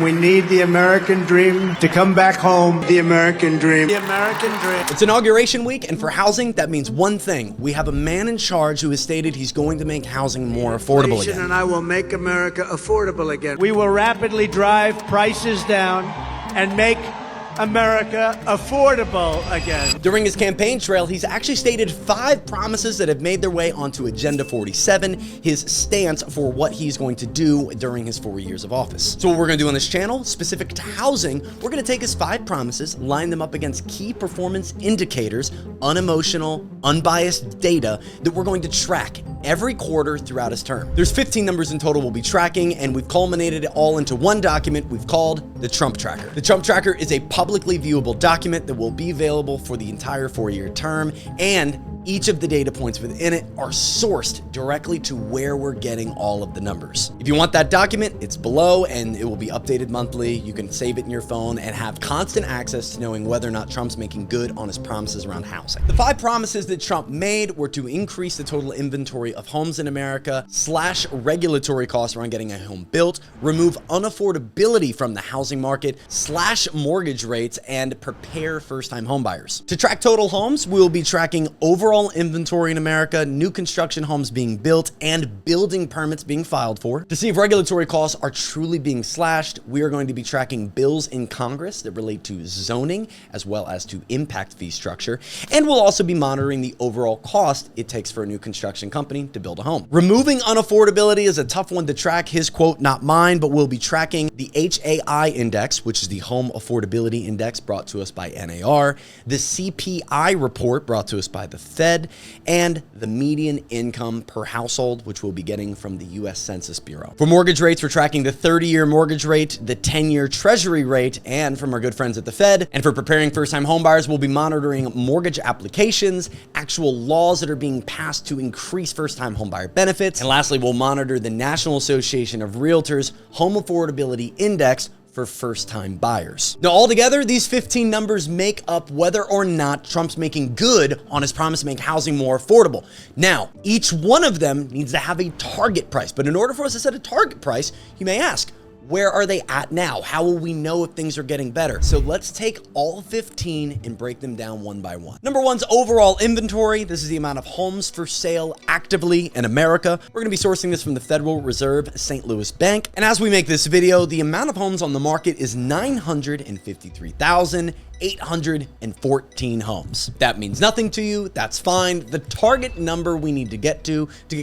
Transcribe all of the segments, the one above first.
We need the American dream to come back home. The American dream. The American dream. It's inauguration week, and for housing, that means one thing. We have a man in charge who has stated he's going to make housing more affordable again. And I will make America affordable again. We will rapidly drive prices down and make America affordable again. During his campaign trail, he's actually stated 5 promises that have made their way onto Agenda 47, his stance for what he's going to do during his 4 years of office. So what we're going to do on this channel, specific to housing, we're going to take his 5 promises, line them up against key performance indicators, unemotional, unbiased data that we're going to track every quarter throughout his term. There's 15 numbers in total we'll be tracking, and we've culminated it all into one document we've called the Trump Tracker. The Trump Tracker is a publicly viewable document that will be available for the entire 4-year term, and each of the data points within it are sourced directly to where we're getting all of the numbers. If you want that document, it's below and it will be updated monthly. You can save it in your phone and have constant access to knowing whether or not Trump's making good on his promises around housing. The 5 promises that Trump made were to increase the total inventory of homes in America, slash regulatory costs around getting a home built, remove unaffordability from the housing market, slash mortgage rates, and prepare first-time homebuyers. To track total homes, we will be tracking overall inventory in America, new construction homes being built, and building permits being filed for. To see if regulatory costs are truly being slashed, we are going to be tracking bills in Congress that relate to zoning as well as to impact fee structure, and we'll also be monitoring the overall cost it takes for a new construction company to build a home. Removing unaffordability is a tough one to track, his quote, not mine, but we'll be tracking the HAI index, which is the Home Affordability Index brought to us by NAR, the CPI report brought to us by the Fed, and the median income per household, which we'll be getting from the U.S. Census Bureau. For mortgage rates, we're tracking the 30-year mortgage rate, the 10-year Treasury rate, and from our good friends at the Fed. And for preparing first-time homebuyers, we'll be monitoring mortgage applications, actual laws that are being passed to increase first-time homebuyer benefits. And lastly, we'll monitor the National Association of Realtors Home Affordability Index for first-time buyers. Now, altogether, these 15 numbers make up whether or not Trump's making good on his promise to make housing more affordable. Now, each one of them needs to have a target price, but in order for us to set a target price, you may ask, where are they at now? How will we know if things are getting better? So let's take all 15 and break them down one by one. Number 1's overall inventory. This is the amount of homes for sale actively in America. We're going to be sourcing this from the Federal Reserve St. Louis Bank. And as we make this video, the amount of homes on the market is 953,814 homes. That means nothing to you. That's fine. The target number we need to get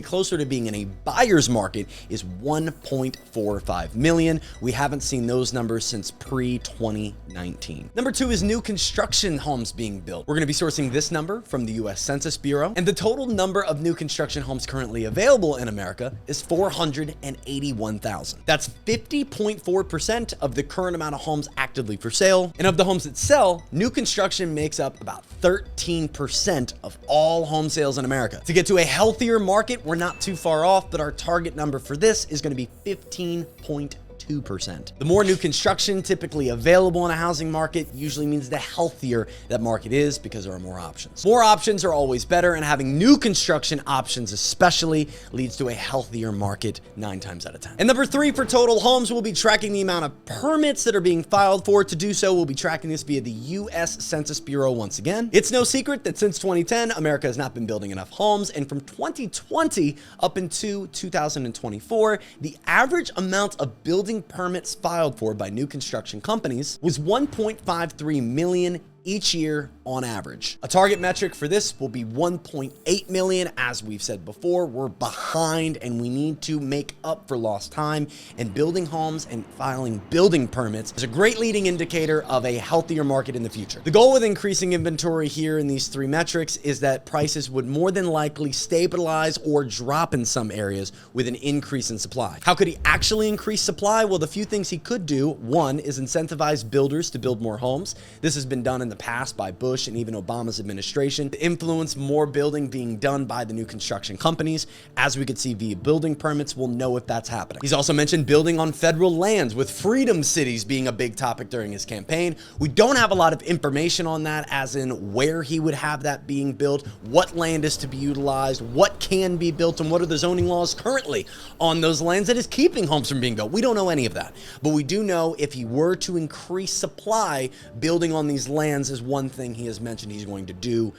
closer to being in a buyer's market is 1.45 million. We haven't seen those numbers since pre-2019. Number 2 is new construction homes being built. We're going to be sourcing this number from the U.S. Census Bureau, and the total number of new construction homes currently available in America is 481,000. That's 50.4% of the current amount of homes actively for sale, and of the homes that sell, new construction makes up about 13% of all home sales in America. To get to a healthier market, we're not too far off, but our target number for this is going to be 15.2%. The more new construction typically available in a housing market usually means the healthier that market is because there are more options. More options are always better, and having new construction options especially leads to a healthier market 9 times out of 10. And number 3 for total homes, we'll be tracking the amount of permits that are being filed for. To do so, we'll be tracking this via the U.S. Census Bureau once again. It's no secret that since 2010, America has not been building enough homes, and from 2020 up into 2024, the average amount of building permits filed for by new construction companies was 1.53 million each year on average. A target metric for this will be 1.8 million. As we've said before, we're behind and we need to make up for lost time, and building homes and filing building permits is a great leading indicator of a healthier market in the future. The goal with increasing inventory here in these 3 metrics is that prices would more than likely stabilize or drop in some areas with an increase in supply. How could he actually increase supply? Well, the few things he could do, 1 is incentivize builders to build more homes. This has been done in the past by Bush and even Obama's administration to influence more building being done by the new construction companies. As we could see via building permits, we'll know if that's happening. He's also mentioned building on federal lands, with freedom cities being a big topic during his campaign. We don't have a lot of information on that, as in where he would have that being built, what land is to be utilized, what can be built, and what are the zoning laws currently on those lands that is keeping homes from being built. We don't know any of that, but we do know if he were to increase supply, building on these lands is one thing he has mentioned he's going to do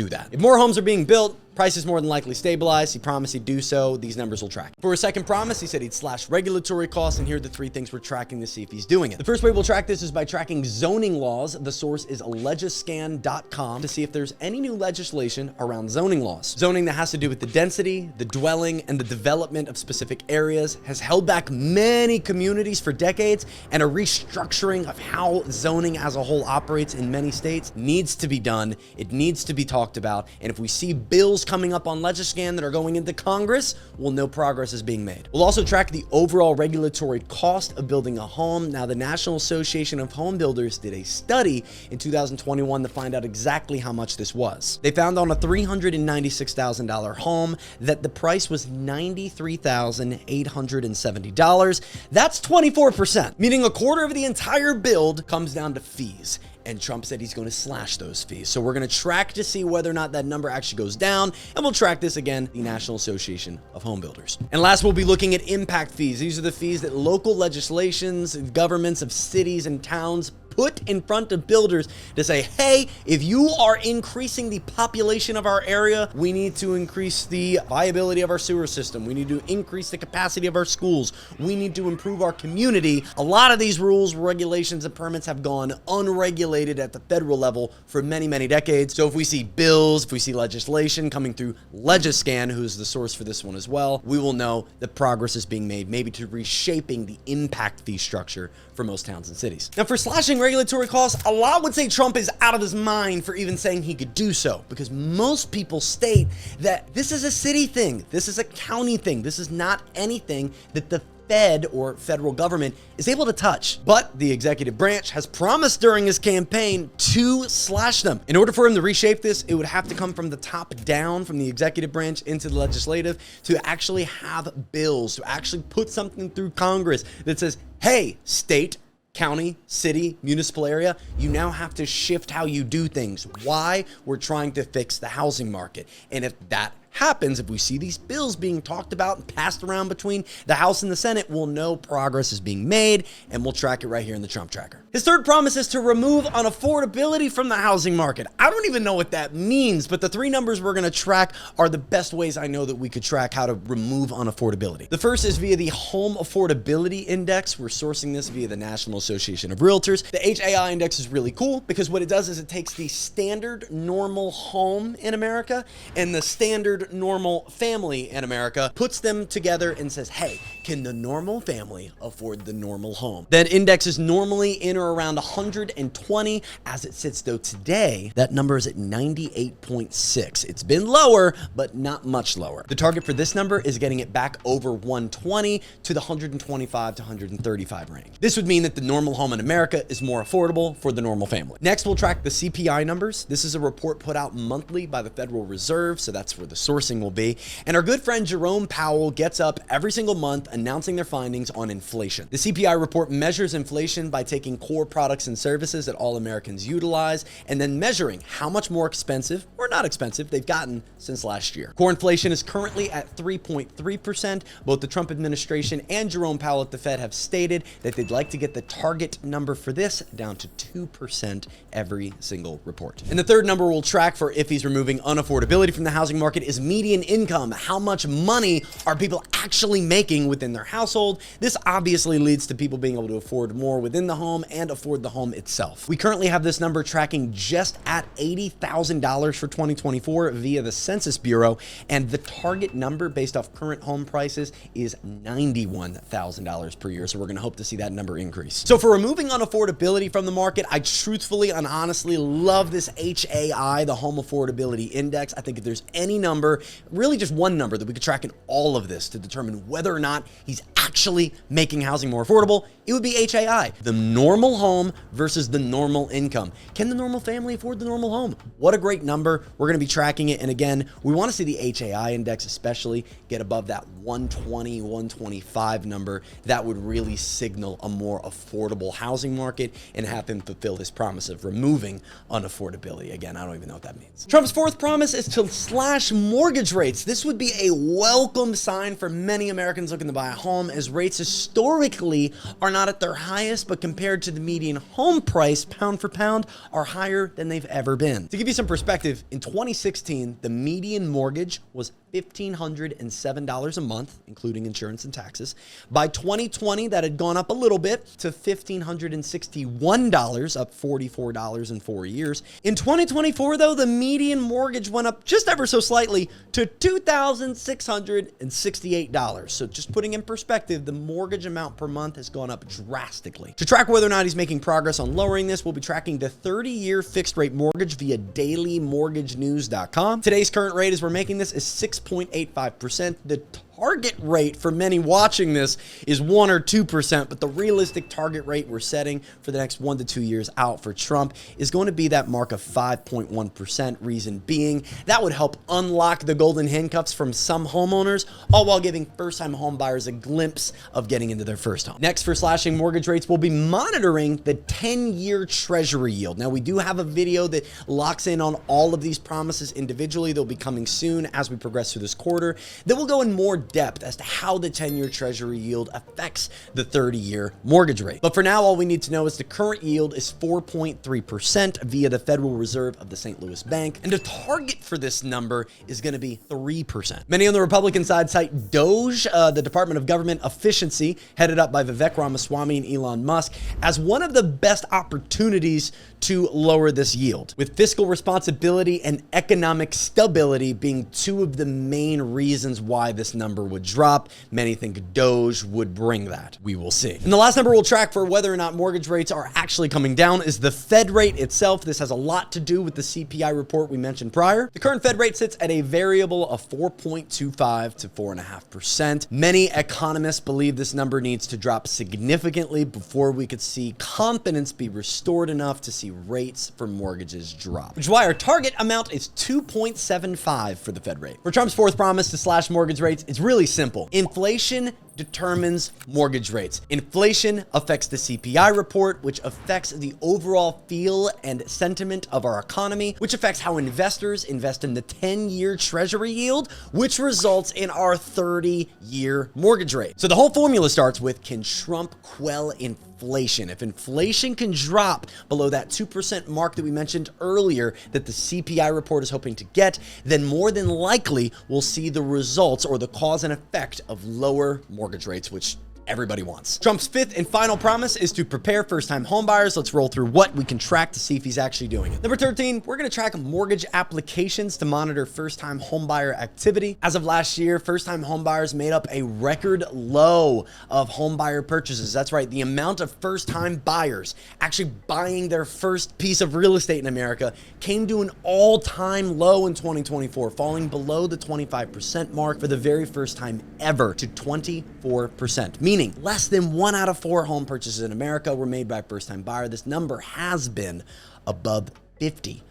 that. If more homes are being built, prices more than likely stabilize. He promised he'd do so. These numbers will track. For a second promise, he said he'd slash regulatory costs, and here are the 3 things we're tracking to see if he's doing it. The first way we'll track this is by tracking zoning laws. The source is legiscan.com to see if there's any new legislation around zoning laws. Zoning that has to do with the density, the dwelling, and the development of specific areas has held back many communities for decades, and a restructuring of how zoning as a whole operates in many states needs to be done. It needs to be talked about, and if we see bills coming up on Legiscan that are going into Congress, we'll know progress is being made. We'll also track the overall regulatory cost of building a home. Now, the National Association of Home Builders did a study in 2021 to find out exactly how much this was. They found on a $396,000 home that the price was $93,870. That's 24%, meaning a quarter of the entire build comes down to fees. And Trump said he's going to slash those fees. So we're going to track to see whether or not that number actually goes down. And we'll track this again, the National Association of Home Builders. And last, we'll be looking at impact fees. These are the fees that local legislations, governments of cities and towns put in front of builders to say, hey, if you are increasing the population of our area, we need to increase the viability of our sewer system. We need to increase the capacity of our schools. We need to improve our community. A lot of these rules, regulations, and permits have gone unregulated at the federal level for many, many decades. So if we see bills, if we see legislation coming through Legiscan, who's the source for this one as well, we will know that progress is being made, maybe to reshaping the impact fee structure for most towns and cities. Now, for slashing regulatory costs, a lot would say Trump is out of his mind for even saying he could do so, because most people state that this is a city thing, this is a county thing, this is not anything that the Fed or federal government is able to touch. But the executive branch has promised during his campaign to slash them. In order for him to reshape this, it would have to come from the top down, from the executive branch into the legislative, to actually have bills, to actually put something through Congress that says, hey, state, county, city, municipal area, you now have to shift how you do things. Why? We're trying to fix the housing market. And if that happens, if we see these bills being talked about and passed around between the House and the Senate, we'll know progress is being made, and we'll track it right here in the Trump Tracker. His third promise is to remove unaffordability from the housing market. I don't even know what that means, but the 3 numbers we're going to track are the best ways I know that we could track how to remove unaffordability. The first is via the Home Affordability Index. We're sourcing this via the National Association of Realtors. The HAI index is really cool because what it does is it takes the standard normal home in America and the standard normal family in America, puts them together and says, hey, can the normal family afford the normal home? That index is normally in or around 120. As it sits though today, that number is at 98.6. It's been lower, but not much lower. The target for this number is getting it back over 120 to the 125 to 135 range. This would mean that the normal home in America is more affordable for the normal family. Next, we'll track the CPI numbers. This is a report put out monthly by the Federal Reserve, so that's where the sourcing will be. And our good friend Jerome Powell gets up every single month announcing their findings on inflation. The CPI report measures inflation by taking core products and services that all Americans utilize and then measuring how much more expensive or not expensive they've gotten since last year. Core inflation is currently at 3.3%. Both the Trump administration and Jerome Powell at the Fed have stated that they'd like to get the target number for this down to 2% every single report. And the third number we'll track for if he's removing unaffordability from the housing market is median income. How much money are people actually making within their household? This obviously leads to people being able to afford more within the home and afford the home itself. We currently have this number tracking just at $80,000 for 2024 via the Census Bureau, and the target number based off current home prices is $91,000 per year. So we're going to hope to see that number increase. So for removing unaffordability from the market, I truthfully and honestly love this HAI, the Home Affordability Index. I think if there's any number, really just one number that we could track in all of this to determine whether or not he's actually making housing more affordable, it would be HAI, the normal home versus the normal income. Can the normal family afford the normal home? What a great number. We're going to be tracking it. And again, we want to see the HAI index especially get above that 120, 125 number. That would really signal a more affordable housing market and have him fulfill his promise of removing unaffordability. Again, I don't even know what that means. Trump's fourth promise is to slash mortgage rates. This would be a welcome sign for many Americans looking to buy a home, as rates historically are not at their highest, but compared to the median home price, pound for pound, are higher than they've ever been. To give you some perspective, in 2016, the median mortgage was $1,507 a month, including insurance and taxes. By 2020, that had gone up a little bit to $1,561, up $44 in 4 years. In 2024, though, the median mortgage went up just ever so slightly to $2,668. So just putting in perspective, the mortgage amount per month has gone up drastically. To track whether or not he's making progress on lowering this, we'll be tracking the 30-year fixed rate mortgage via dailymortgagenews.com. Today's current rate as we're making this is 6.85%. The target rate for many watching this is 1 or 2%, but the realistic target rate we're setting for the next 1 to 2 years out for Trump is going to be that mark of 5.1%. Reason being, that would help unlock the golden handcuffs from some homeowners, all while giving first-time home buyers a glimpse of getting into their first home. Next, for slashing mortgage rates, we'll be monitoring the 10-year Treasury yield. Now, we do have a video that locks in on all of these promises individually. They'll be coming soon as we progress through this quarter. Then we'll go in more depth as to how the 10-year Treasury yield affects the 30-year mortgage rate. But for now, all we need to know is the current yield is 4.3% via the Federal Reserve of the St. Louis Bank, and the target for this number is going to be 3%. Many on the Republican side cite DOGE, the Department of Government Efficiency, headed up by Vivek Ramaswamy and Elon Musk, as one of the best opportunities to lower this yield, with fiscal responsibility and economic stability being two of the main reasons why this number would drop. Many think DOGE would bring that. We will see. And the last number we'll track for whether or not mortgage rates are actually coming down is the Fed rate itself. This has a lot to do with the CPI report we mentioned prior. The current Fed rate sits at a variable of 4.25 to 4.5%. Many economists believe this number needs to drop significantly before we could see confidence be restored enough to see rates for mortgages drop, which is why our target amount is 2.75 for the Fed rate. For Trump's fourth promise to slash mortgage rates, it's really simple. Inflation determines mortgage rates. Inflation affects the CPI report, which affects the overall feel and sentiment of our economy, which affects how investors invest in the 10-year Treasury yield, which results in our 30-year mortgage rate. So the whole formula starts with, can Trump quell inflation? If inflation can drop below that 2% mark that we mentioned earlier that the CPI report is hoping to get, then more than likely we'll see the results or the cause and effect of lower mortgage rates, which everybody wants. Trump's fifth and final promise is to prepare first-time homebuyers. Let's roll through what we can track to see if he's actually doing it. Number 13, we're going to track mortgage applications to monitor first-time homebuyer activity. As of last year, first-time homebuyers made up a record low of homebuyer purchases. That's right, the amount of first-time buyers actually buying their first piece of real estate in America came to an all-time low in 2024, falling below the 25% mark for the very first time ever to 24%, meaning less than 1 out of 4 home purchases in America were made by a first-time buyer. This number has been above 50%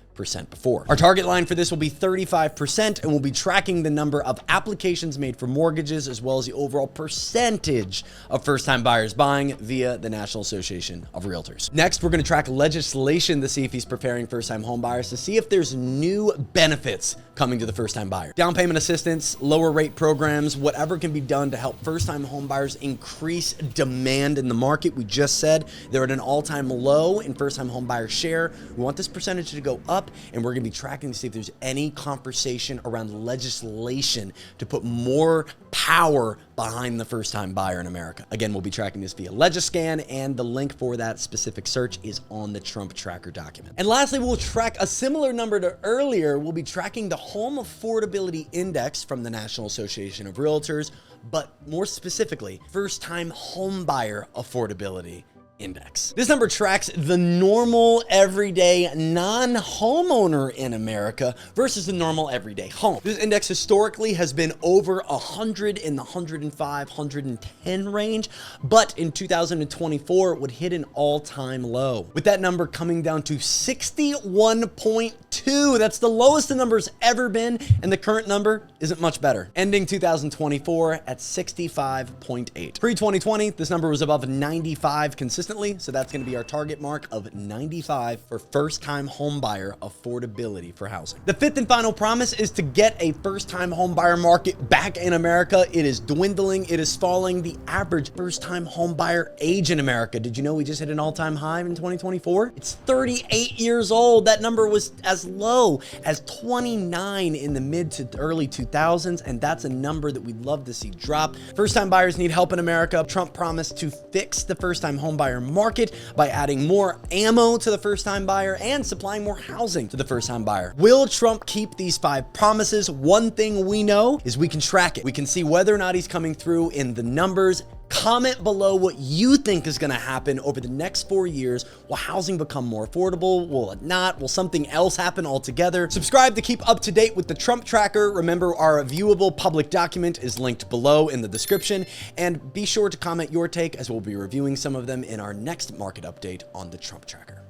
before. Our target line for this will be 35%, and we'll be tracking the number of applications made for mortgages as well as the overall percentage of first-time buyers buying via the National Association of Realtors. Next, we're going to track legislation to see if he's preparing first-time home buyers, to see if there's new benefits coming to the first-time buyer. Down payment assistance, lower rate programs, whatever can be done to help first-time home buyers increase demand in the market. We just said they're at an all-time low in first-time home buyer share. We want this percentage to go up, and we're going to be tracking to see if there's any conversation around legislation to put more power behind the first-time buyer in America. Again, we'll be tracking this via Legiscan, and the link for that specific search is on the Trump tracker document. And lastly, we'll track a similar number to earlier. We'll be tracking the Home Affordability Index from the National Association of Realtors, but more specifically, first-time home buyer affordability Index. This number tracks the normal everyday non-homeowner in America versus the normal everyday home. This index historically has been over 100 in the 105, 110 range, but in 2024 it would hit an all-time low, with that number coming down to 61.2. That's the lowest the number's ever been, and the current number isn't much better, ending 2024 at 65.8. Pre-2020, this number was above 95 consistently, so that's going to be our target mark of 95 for first-time homebuyer affordability for housing. The fifth and final promise is to get a first-time homebuyer market back in America. It is dwindling. It is falling. The average first-time homebuyer age in America, did you know we just hit an all-time high in 2024? It's 38 years old. That number was as low as 29 in the mid to early 2000s, and that's a number that we'd love to see drop. First-time buyers need help in America. Trump promised to fix the first-time homebuyer market by adding more ammo to the first-time buyer and supplying more housing to the first-time buyer. Will Trump keep these 5 promises? One thing we know is we can track it. We can see whether or not he's coming through in the numbers. Comment below what you think is going to happen over the next 4 years. Will housing become more affordable? Will it not? Will something else happen altogether? Subscribe to keep up to date with the Trump tracker. Remember, our viewable public document is linked below in the description. And be sure to comment your take, as we'll be reviewing some of them in our next market update on the Trump tracker.